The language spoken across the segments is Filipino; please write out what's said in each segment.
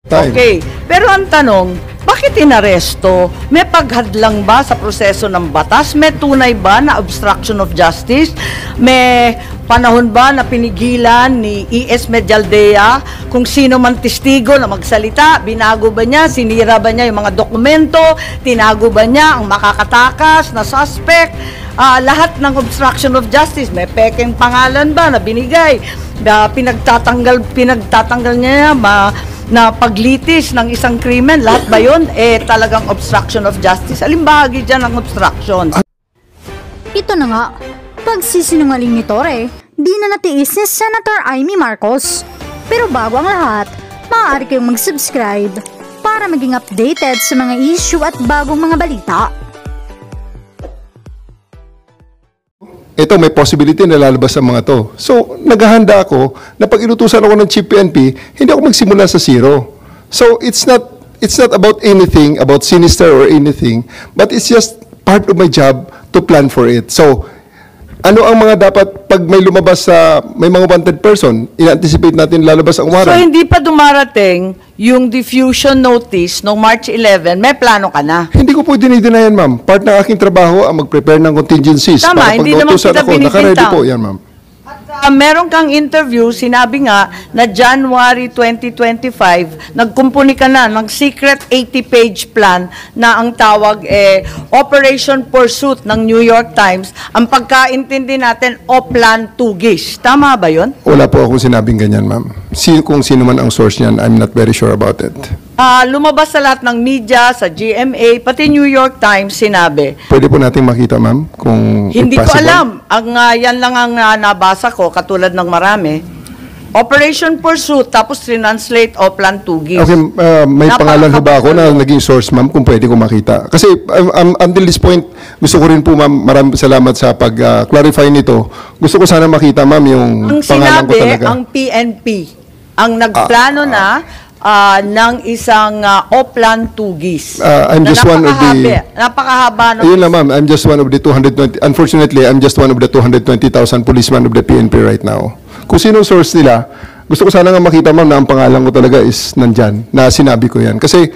Okay, pero ang tanong, bakit inaresto? May paghadlang ba sa proseso ng batas? May tunay ba na obstruction of justice? May panahon ba na pinigilan ni E.S. Medialdea kung sino man testigo na magsalita? Binago ba niya? Sinira ba niya yung mga dokumento? Tinago ba niya ang makakatakas na suspect? Lahat ng obstruction of justice, may pekeng pangalan ba na binigay? Pinagtatanggal niya na paglitis ng isang krimen, lahat ba yun? Talagang obstruction of justice. Alin bahagi dyan ng obstruction? Ito na nga, pagsisinungaling ni Torre, di na natiis ni Senator Amy Marcos. Pero bago ang lahat, maaari kayong mag-subscribe para maging updated sa mga issue at bagong mga balita. Ito may possibility na lalabas ang mga to. So, naghahanda ako na pag inutusan ako ng Chief PNP, hindi ako magsimula sa zero. So, it's not about anything, about sinister or anything, but it's just part of my job to plan for it. So, ano ang mga dapat pag may lumabas sa may mga wanted person, in-anticipate natin lalabas ang warrant. So, hindi pa dumarating yung diffusion notice noong March 11, may plano ka na? Hindi ko po dinideny yan, ma'am. Part ng aking trabaho ang mag-prepare ng contingencies. Tama, para hindi naman kita ako, naka-ready binibintang. po yan, ma'am. Meron kang interview, sinabi nga na January 2025, nagkumpuni ka na ng secret 80-page plan na ang tawag Operation Pursuit ng New York Times. Ang pagkaintindi natin, Oplan Tugis. Tama ba yun? Wala po akong sinabing ganyan, ma'am. Kung sino man ang source niyan, I'm not very sure about it. Lumabas sa lahat ng media, sa GMA, pati New York Times sinabi. Pwede po nating makita, ma'am, kung Hindi ko possible. alam. Yan lang ang nabasa ko, katulad ng marami. Operation Pursuit, tapos translate Oplan Tugis. Okay, may pangalan ho ba ako na naging source, ma'am, kung pwede ko makita? Kasi until this point, gusto ko rin po, ma'am, maraming salamat sa pag-clarify nito. Gusto ko sana makita, ma'am, yung pangalan ko talaga. Ang PNP, ang nagplano ng isang Oplan Tugis. I'm just one of the... Napakahaba. Ayun lang, ma'am. I'm just one of the 220... Unfortunately, I'm just one of the 220,000 policemen of the PNP right now. Kung sino source nila, gusto ko sana nga makita, ma'am, na ang pangalan ko talaga is nandyan, na sinabi ko yan. Kasi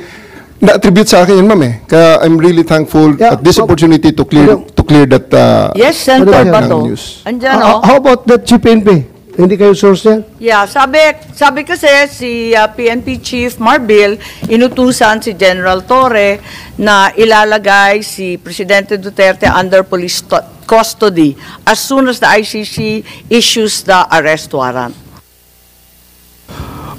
na-attribute sa akin yan, ma'am, eh. Kaya I'm really thankful at this opportunity to clear that... Yes, Senator Bato. news. Andyan, How about that Chief PNP? Hindi kayo source niyan? Yeah, sabi kasi si PNP Chief Marbil, inutusan si General Torre na ilalagay si Presidente Duterte under police custody as soon as the ICC issues the arrest warrant.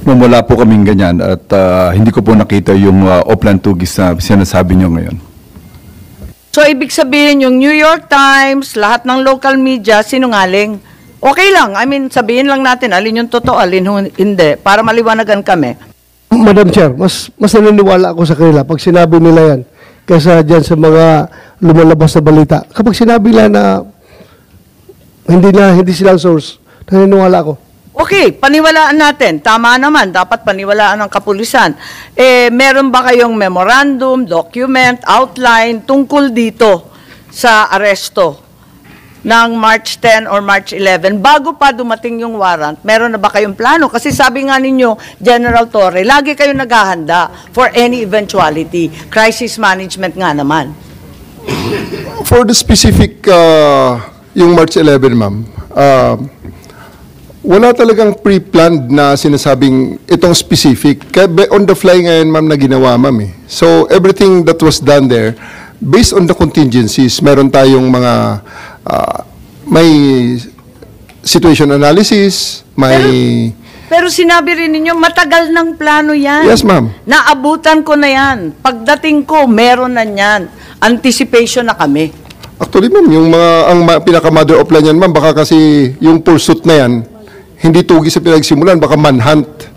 Wala po kaming ganyan at hindi ko po nakita yung Oplan Tugis na sinasabi nyo ngayon. So, ibig sabihin yung New York Times, lahat ng local media, sinungaling. Okay lang. I mean, sabihin lang natin alin yung totoo, alin hindi, para maliwanagan kami. Madam Chair, mas naniniwala ako sa kanila pag sinabi nila yan kaysa dyan sa mga lumalabas na balita. Kapag sinabi nila na hindi sila source, naniniwala ako. Okay, paniwalaan natin. Tama naman, dapat paniwalaan ng kapulisan. Meron ba kayong memorandum, document, outline tungkol dito sa aresto ng March 10 or March 11, bago pa dumating yung warrant, meron na ba kayong plano? Kasi sabi nga ninyo, General Torre, lagi kayong naghahanda for any eventuality. Crisis management nga naman. For the specific, yung March 11, ma'am, wala talagang pre-planned na sinasabing itong specific. Kaya on the fly ngayon, ma'am, na ginawa, ma'am. So, everything that was done there, based on the contingencies, meron tayong mga may situation analysis, may... Pero sinabi rin ninyo, matagal ng plano yan. Yes, ma'am. Naabutan ko na yan. Pagdating ko, meron na yan. Anticipation na kami. Actually, ma'am, ang pinaka-mother of plan yan, ma'am, baka kasi yung pursuit na yan, hindi tugis sa pinagsimulan, baka manhunt.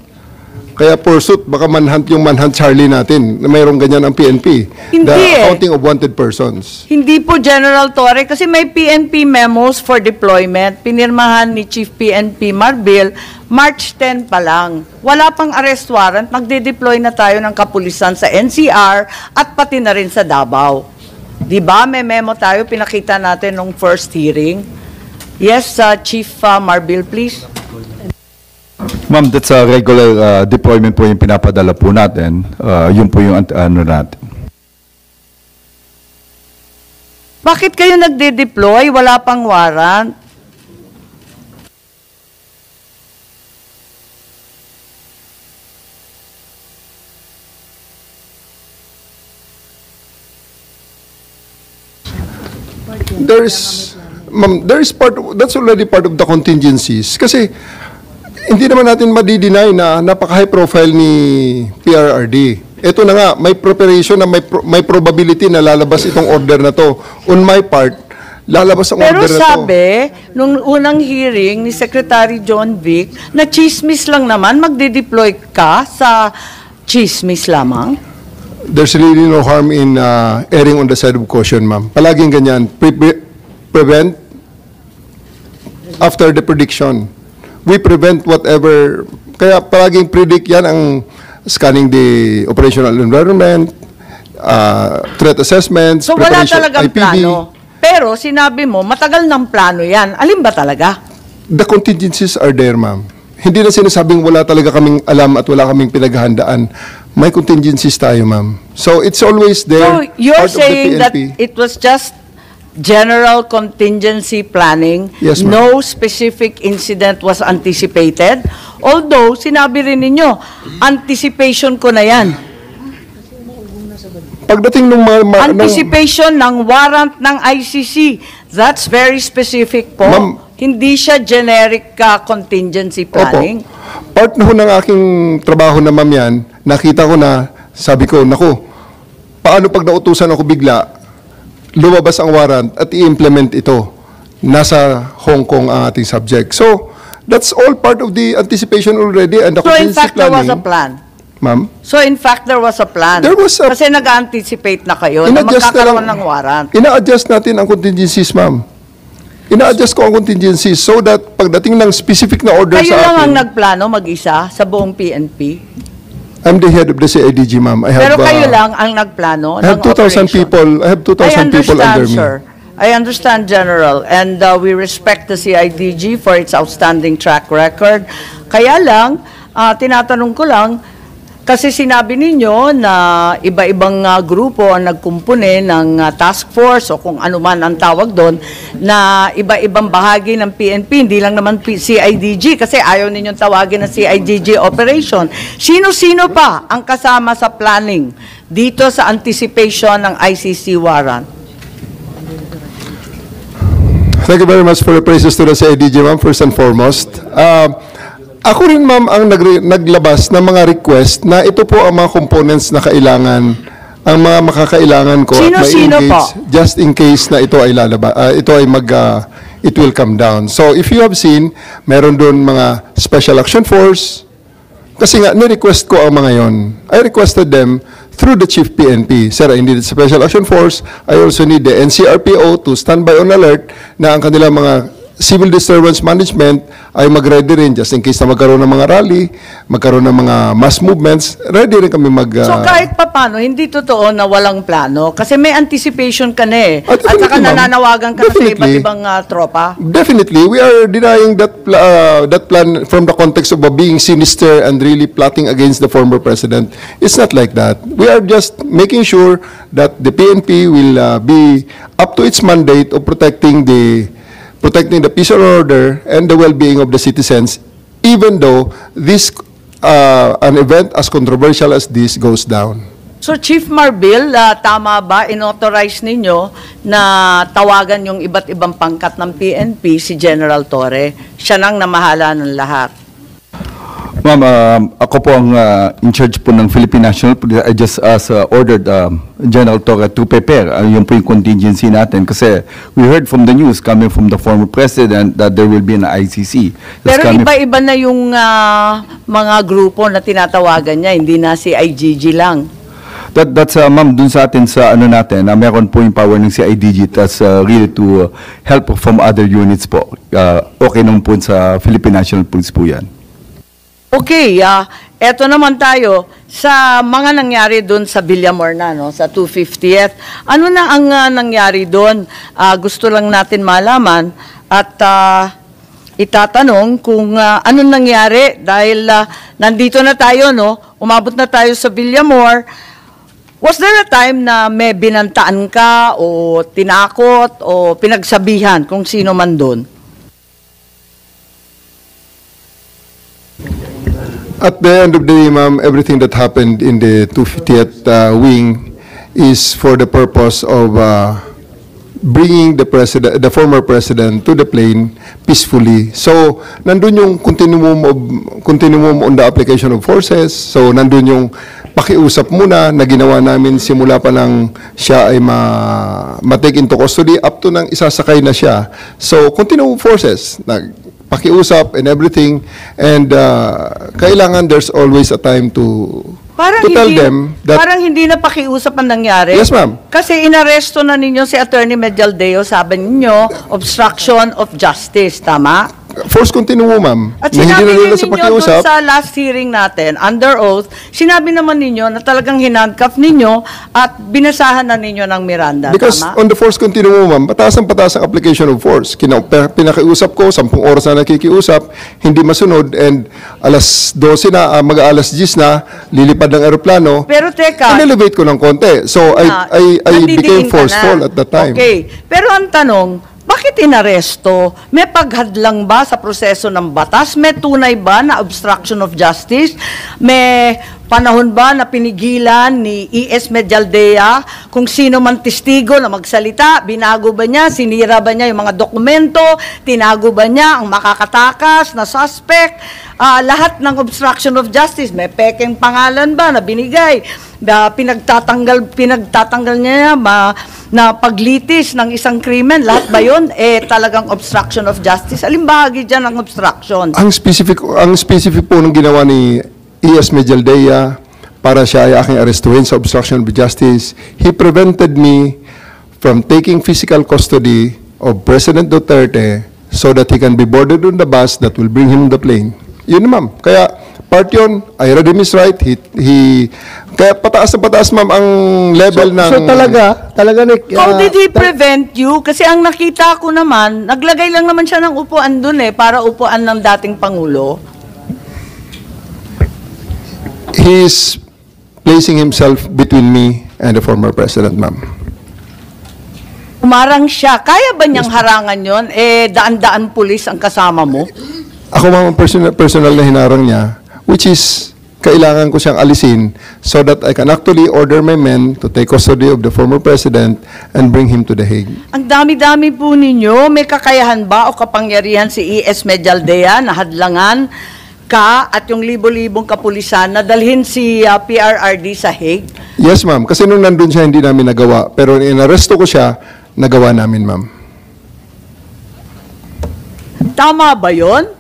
Kaya pursuit, baka manhunt yung manhunt Charlie natin, na mayroong ganyan ang PNP. Hindi The counting of wanted persons. Hindi po, General Torre, kasi may PNP memos for deployment. Pinirmahan ni Chief PNP Marbil, March 10 pa lang. Wala pang arrest warrant, magde-deploy na tayo ng kapulisan sa NCR at pati na rin sa Davao. Diba, may memo tayo, pinakita natin nung first hearing. Yes, Chief Marbil, please. Ma'am, that's a regular deployment po yung pinapadala po natin. Yun po yung ano natin. Bakit kayo nagde-deploy? Wala pang warrant? Ma'am, that's already part of the contingencies. Kasi, hindi naman natin madi-deny na napaka-high profile ni PRRD. Ito na nga, may preparation na may probability na lalabas itong order na to. On my part, lalabas ang Pero order na to. sabi, nung unang hearing ni Secretary John Vic, na chismis lang naman, magde-deploy ka sa chismis lamang? There's really no harm in erring on the side of caution, ma'am. Palaging ganyan. Prevent after the prediction. We prevent whatever. Kaya palaging predict yan ang scanning the operational environment, threat assessments, So wala preparation, talagang IPB. plano. Pero sinabi mo, matagal ng plano yan. Alin ba talaga? The contingencies are there, ma'am. Hindi na sinasabing wala talaga kaming alam at wala kaming pinaghahandaan. May contingencies tayo, ma'am. So it's always there. So you're part of the saying that PNP. it was just general contingency planning, Yes, ma'am. no specific incident was anticipated? Although, sinabi rin ninyo, anticipation ko na yan. Pagdating ng mga... Anticipation ng warrant ng ICC. That's very specific po. Ma'am. Hindi siya generic contingency planning. Opo. Part na ho ng aking trabaho na, ma'am, yan, nakita ko na, sabi ko, naku, paano pag nautusan ako bigla, lumabas ang warrant at i-implement ito. Nasa Hong Kong ang ating subject. So, that's all part of the anticipation already and the So in contingency fact, there was a planning. plan. Ma'am? So in fact, there was a plan. There was a- Kasi nag-anticipate na kayo na Ina-adjust magkakaroon lang- ng warrant. Ina-adjust natin ang contingencies, ma'am. Ina-adjust ko ang contingencies so that pagdating ng specific na order Kayo sa lang ang akin, nagplano mag-isa sa buong PNP. I'm the head of the CIDG, ma'am. I have, Pero kayo lang ang nagplano I have ng 2,000 operation. people. I have 2,000 people under me. Sir. I understand, General, and we respect the CIDG for its outstanding track record. Kaya lang, tinatanong ko lang, kasi sinabi ninyo na iba-ibang grupo ang nagkumpune ng task force o kung ano man ang tawag doon, na iba-ibang bahagi ng PNP, hindi lang naman CIDG, kasi ayaw ninyong tawagin na CIDG operation. Sino-sino pa ang kasama sa planning dito sa anticipation ng ICC warrant? Thank you very much for the praises to the CIDG, ma'am, first and foremost. Ako rin, ma'am, ang naglabas ng mga request na ito po ang mga components na kailangan, ang mga makakailangan ko at Sino-sino ma-engage po? just in case na ito ay it will come down. So if you have seen, meron doon mga Special Action Force, kasi nga, ni-request ko ang mga yon. I requested them through the Chief PNP. Sir, I need Special Action Force. I also need the NCRPO to stand by on alert na ang kanilang mga civil disturbance management ay mag-ready rin just in case na magkaroon ng mga rally, magkaroon ng mga mass movements, ready rin kami So kahit papano, hindi totoo na walang plano kasi may anticipation ka na eh. At Definitely, saka ma'am. nananawagan ka na sa Definitely. iba't ibang tropa. Definitely, we are denying that plan from the context of being sinister and really plotting against the former president. It's not like that. We are just making sure that the PNP will be up to its mandate of protecting the peace and order and the well-being of the citizens, even though this an event as controversial as this goes down. So Chief Marbil, tama ba inauthorize ninyo na tawagan yung iba't ibang pangkat ng PNP si General Torre? Siya nang namahala ng lahat. Ma'am, ako po ang in charge po ng Philippine National Police. I just ordered General Torre to prepare. Yun po yung contingency natin. Kasi we heard from the news coming from the former president that there will be an ICC. That's Pero coming- iba-iba na yung mga grupo na tinatawagan niya, hindi na si IGG lang. That's ma'am, dun sa atin sa ano natin, meron po yung power ng CIDG that's really to help from other units po. Okay naman po sa Philippine National Police po yan. Okay, eto naman tayo sa mga nangyari doon sa Villamor na, no, sa 250th. Ano na ang nangyari doon? Gusto lang natin malaman at itatanong kung anong nangyari dahil nandito na tayo, no? Umabot na tayo sa Villamor. Was there a time na may binantaan ka o tinakot o pinagsabihan kung sino man doon? At the end of the day, ma'am, everything that happened in the 250th wing is for the purpose of bringing the former president to the plane peacefully. So, nandun yung continuum on the application of forces. So, nandun yung pakiusap muna na ginawa namin simula pa lang siya ay ma-take into custody up to nang isasakay na siya. So, continuum forces, pakiusap and everything, and kailangan there's always a time to tell them that... Parang hindi na pakiusap ang nangyari. Yes, ma'am. Kasi inaresto na ninyo si Attorney Medialdeo, sabi ninyo, obstruction of justice, tama? Force continuum, ma'am. At Na hindi sinabi na nila sa ninyo pakiusap. doon sa last hearing natin, under oath, sinabi naman ninyo na talagang hinandcuff ninyo at binasahan na ninyo ng Miranda, Because tama? on the force continuum, ma'am, pataas ang application of force. Pinakiusap ko, 10 oras na nakikiusap, hindi masunod, and alas 12 na, mag-alas 10 na, lilipad ng aeroplano, Pero teka, in-elevate ko ng konti. So, I became nandidiin ka forceful na. at that time. Okay. Pero ang tanong, bakit inaresto? May paghadlang ba sa proseso ng batas? May tunay ba na obstruction of justice? May panahon ba na pinigilan ni E.S. Medialdea kung sino man testigo na magsalita? Binago ba niya? Sinira ba niya yung mga dokumento? Tinago ba niya ang makakatakas na suspect? Lahat ng obstruction of justice, may pekeng pangalan ba na binigay? Pinagtatanggal niya na paglitis ng isang krimen, lahat ba yun? Talagang obstruction of justice. Alin bahagi dyan ang obstruction? Ang specific po nung ginawa ni E.S. Medialdea para siya ay aking arestuhin sa obstruction of justice, he prevented me from taking physical custody of President Duterte so that he can be boarded on the bus that will bring him the plane. Yun, ma'am. Kaya part yun, I read him his right. Kaya pataas na pataas, ma'am, ang level ng... So talaga How did he prevent you? Kasi ang nakita ko naman, naglagay lang naman siya ng upuan dun para upuan ng dating Pangulo. He's placing himself between me and the former president, ma'am. Umarang siya. Kaya ba niyang harangan yon? Daan-daan pulis ang kasama mo? Ako, ma'am, personal na hinarang niya, which is kailangan ko siyang alisin so that I can actually order my men to take custody of the former president and bring him to The Hague. Ang dami-dami po ninyo. May kakayahan ba o kapangyarihan si E.S. Medialdea na hadlangan ka at yung libo-libong kapulisan na dalhin si PRRD sa Hague? Yes, ma'am. Kasi nung nandun siya, hindi namin nagawa. Pero inaresto ko siya, nagawa namin, ma'am. Tama ba yun?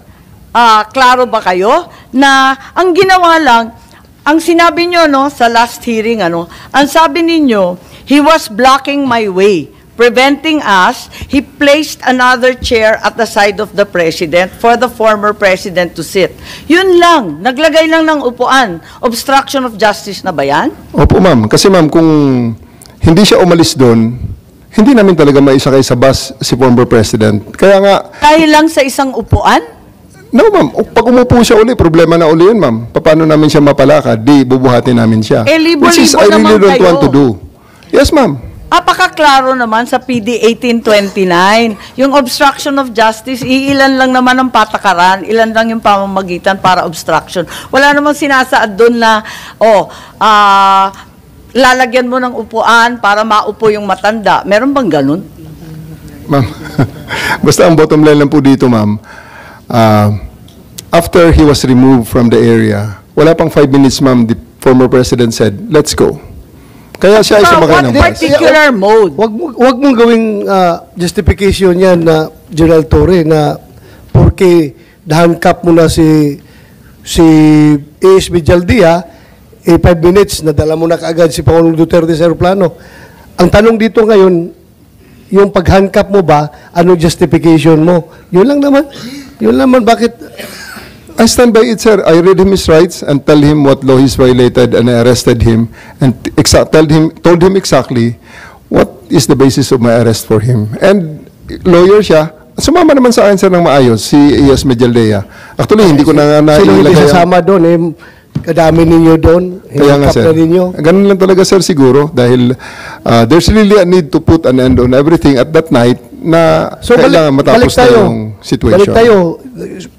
Klaro ba kayo na ang ginawa lang, ang sinabi nyo sa last hearing, ang sabi ninyo, he was blocking my way, preventing us. He placed another chair at the side of the president for the former president to sit. Yun lang, naglagay lang ng upuan. Obstruction of justice na ba yan? Opo, ma'am. Kasi, ma'am, kung hindi siya umalis doon, hindi namin talaga maisakay sa bus si former president. Kaya nga... Dahil lang sa isang upuan? No, ma'am. Pag umupo siya uli, problema na uli yun, ma'am. Paano namin siya mapalakad? Di, bubuhatin namin siya. Libo-libo Which is, I really naman don't kayo. want to do. Yes, ma'am. Apakaklaro naman sa PD 1829. Yung obstruction of justice, iilan lang naman ang patakaran, ilan lang yung pamamagitan para obstruction. Wala namang sinasaad doon na, lalagyan mo ng upuan para maupo yung matanda. Meron bang ganun? Ma'am, basta ang bottom line lang po dito, ma'am, after he was removed from the area, wala pang 5 minutes, ma'am, the former president said, let's go. Kaya siya ay sumakay ng What bus. particular mode? Wag mong gawing justification yan na General Torre na porque handcuff mo na si A.S. Medialdea, 5 minutes, nadala mo na kaagad si Pangulong Duterte sa aeroplano. Ang tanong dito ngayon, yung pag-handcuff mo ba, anong justification mo? Yun lang naman. Yun naman, bakit? I stand by it, sir. I read him his rights and tell him what law he's violated, and I arrested him and told him exactly what is the basis of my arrest for him. And lawyer siya, Sumama naman sa akin, sir, ng maayos, si AS Medialdea. Actually, hindi ko na Sino hindi nailagay. sasama doon? Eh, kadami ninyo doon. Kaya nga, Hingkap sir. na ninyo. Ganun lang talaga, sir, siguro. Dahil there's really a need to put an end on everything at that night na kailangan matapos na yung situation. Balik tayo.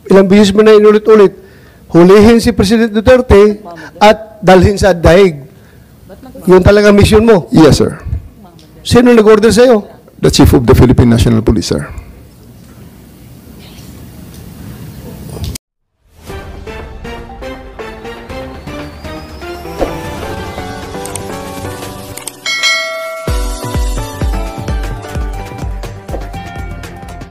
Ilang beses mo na inulit-ulit. Hulihin si President Duterte at dalhin sa daig. Yun talaga mission mo. Yes, sir. Sino nag-order sa'yo? The Chief of the Philippine National Police, sir.